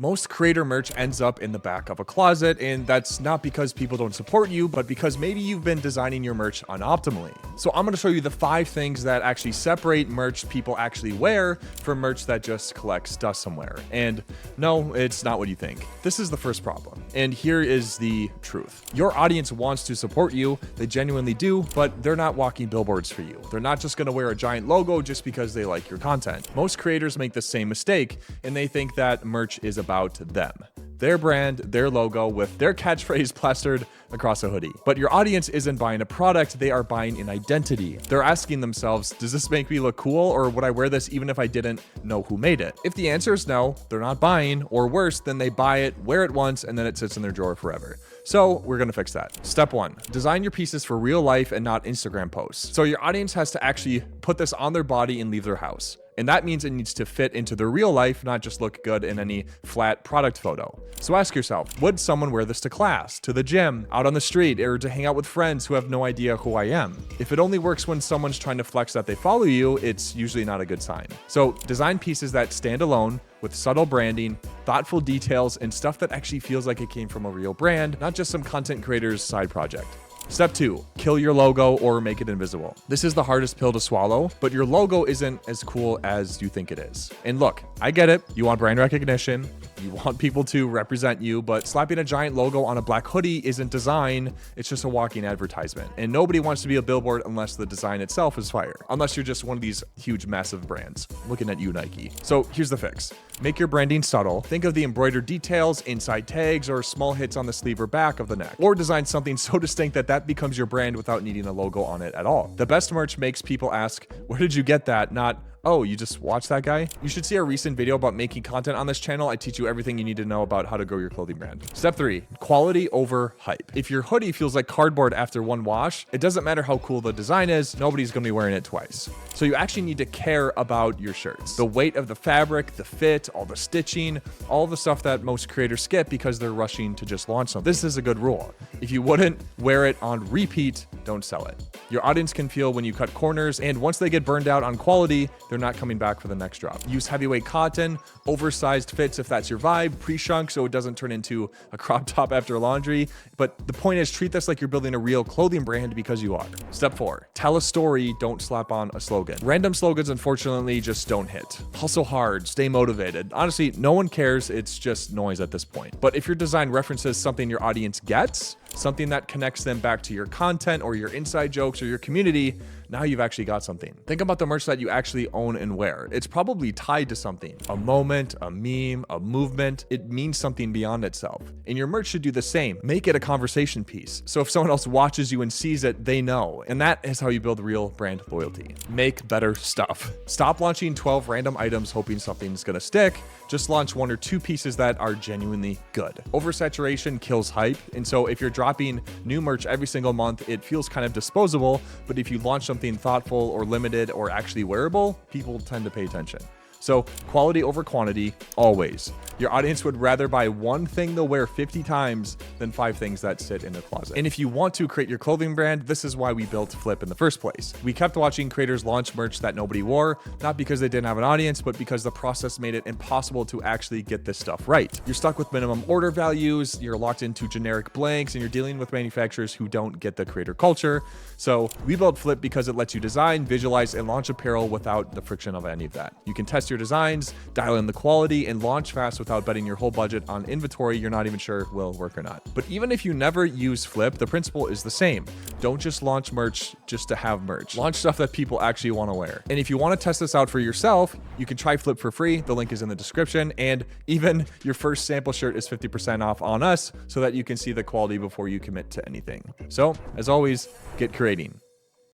Most creator merch ends up in the back of a closet, and that's not because people don't support you, but because maybe you've been designing your merch unoptimally. So I'm going to show you the 5 things that actually separate merch people actually wear from merch that just collects dust somewhere. And no, it's not what you think. This is the first problem. And here is the truth. Your audience wants to support you. They genuinely do, but they're not walking billboards for you. They're not just going to wear a giant logo just because they like your content. Most creators make the same mistake, and they think that merch is about them. Their brand, their logo with their catchphrase plastered across a hoodie. But your audience isn't buying a product, they are buying an identity. They're asking themselves, does this make me look cool, or would I wear this even if I didn't know who made it? If the answer is no, they're not buying, or worse, then they buy it, wear it once, and then it sits in their drawer forever. So we're gonna fix that. Step 1, design your pieces for real life and not Instagram posts. So your audience has to actually put this on their body and leave their house. And that means it needs to fit into their real life, not just look good in any flat product photo. So ask yourself, would someone wear this to class, to the gym, out on the street, or to hang out with friends who have no idea who I am? If it only works when someone's trying to flex that they follow you, it's usually not a good sign. So design pieces that stand alone with subtle branding, thoughtful details, and stuff that actually feels like it came from a real brand, not just some content creator's side project. Step 2, kill your logo or make it invisible. This is the hardest pill to swallow, but your logo isn't as cool as you think it is. And look, I get it. You want brand recognition. You want people to represent you, but slapping a giant logo on a black hoodie isn't design. It's just a walking advertisement. And nobody wants to be a billboard unless the design itself is fire. Unless you're just one of these huge, massive brands. Looking at you, Nike. So here's the fix. Make your branding subtle. Think of the embroidered details, inside tags, or small hits on the sleeve or back of the neck. Or design something so distinct that that becomes your brand without needing a logo on it at all. The best merch makes people ask, where did you get that? Not, oh, you just watched that guy? You should see a recent video about making content on this channel. I teach you everything you need to know about how to grow your clothing brand. Step 3, quality over hype. If your hoodie feels like cardboard after one wash, it doesn't matter how cool the design is, nobody's gonna be wearing it twice. So you actually need to care about your shirts. The weight of the fabric, the fit, all the stitching, all the stuff that most creators skip because they're rushing to just launch something. This is a good rule. If you wouldn't wear it on repeat, don't sell it. Your audience can feel when you cut corners, and once they get burned out on quality, they're not coming back for the next drop. Use heavyweight cotton, oversized fits if that's your vibe, pre-shrunk so it doesn't turn into a crop top after laundry. But the point is, treat this like you're building a real clothing brand because you are. Step 4, tell a story, don't slap on a slogan. Random slogans, unfortunately, just don't hit. Hustle hard, stay motivated. Honestly, no one cares, it's just noise at this point. But if your design references something your audience gets, something that connects them back to your content or your inside jokes or your community, now you've actually got something. Think about the merch that you actually own and wear. It's probably tied to something, a moment, a meme, a movement. It means something beyond itself. And your merch should do the same. Make it a conversation piece. So if someone else watches you and sees it, they know. And that is how you build real brand loyalty. Make better stuff. Stop launching 12 random items hoping something's gonna stick. Just launch 1 or 2 pieces that are genuinely good. Oversaturation kills hype. And so if you're dropping new merch every single month, it feels kind of disposable. But if you launch something thoughtful or limited or actually wearable, people tend to pay attention. So quality over quantity, always. Your audience would rather buy one thing they'll wear 50 times than 5 things that sit in their closet. And if you want to create your clothing brand, this is why we built FLYP in the first place. We kept watching creators launch merch that nobody wore, not because they didn't have an audience, but because the process made it impossible to actually get this stuff right. You're stuck with minimum order values, you're locked into generic blanks, and you're dealing with manufacturers who don't get the creator culture. So we built FLYP because it lets you design, visualize, and launch apparel without the friction of any of that. You can test your designs, dial in the quality, and launch fast without betting your whole budget on inventory you're not even sure will work or not. But even if you never use FLYP, the principle is the same. Don't just launch merch just to have merch. Launch stuff that people actually want to wear. And if you want to test this out for yourself, you can try FLYP for free. The link is in the description. And even your first sample shirt is 50% off on us so that you can see the quality before you commit to anything. So as always, get creating.